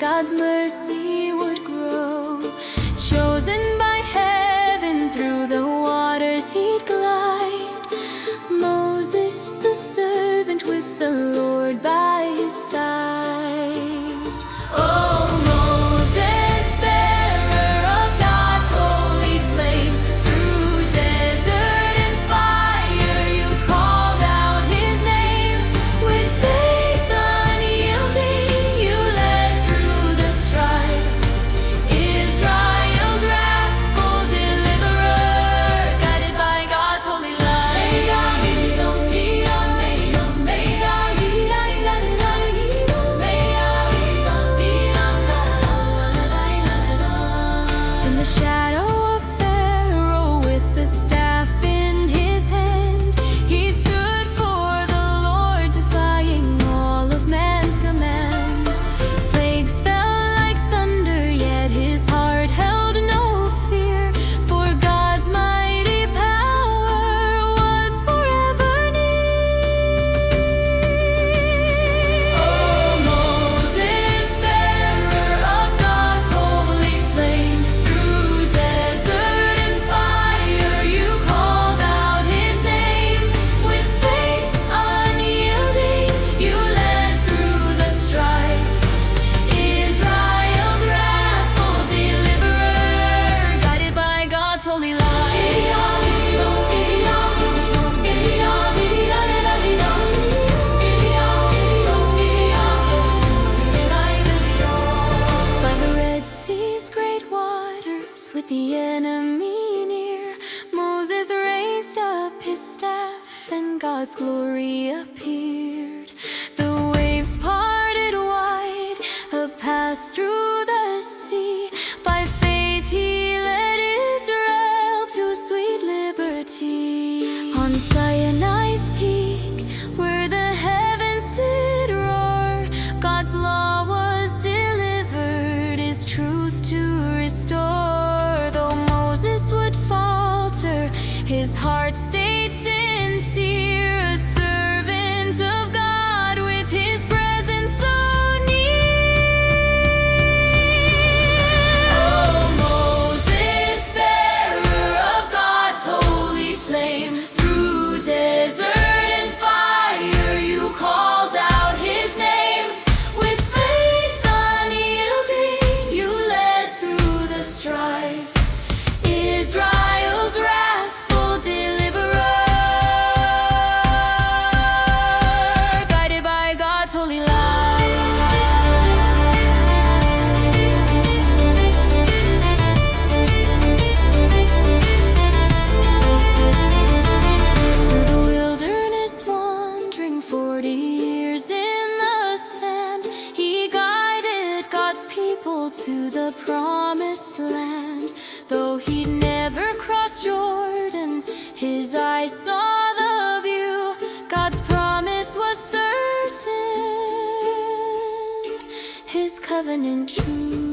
God's mercy would grow. Chosen by heaven, through the waters he'd glide. Moses, the servant, with the Lord by his side. Oh, Moses, bearer of God's holy flame, through desert and fire you called out his name. With faith unyielding you led through the strife. Israel's wrathful deliverer, guided by God's holy light. In the shadow of Pharaoh, with the staff in his hand, he stood for the Lord, defying all of man's command. Plagues fell like thunder, yet his heart held no fear, for God's mighty power was forever near. Oh, Moses, bearer of God's holy flame, through desert and fire you called out his name. With faith unyielding you led through the strife. Israel's wrathful deliverer, guided by God's holy light. By the Red Sea's great waters, with the enemy near, Moses raised up his staff and God's glory appeared. The waves parted wide, a path through the sea. By faith he led Israel to sweet liberty. On Sinai's peak, where the heavens did roar, God's law was delivered, his truth to restore. Though Moses would falter, his heart stayed sincere, a servant of God with his presence so near. Oh, Moses, bearer of God's holy flame, through desert and fire you called out his name. With faith unyielding you led through the strife. Israel's wrathful deliverer, guided by God's holy light. Through the wilderness wandering, 40 years in the sand, he guided God's people to the promised land. Though he'd never crossed Jordan, his eyes saw the view. God's promise was certain, his covenant true.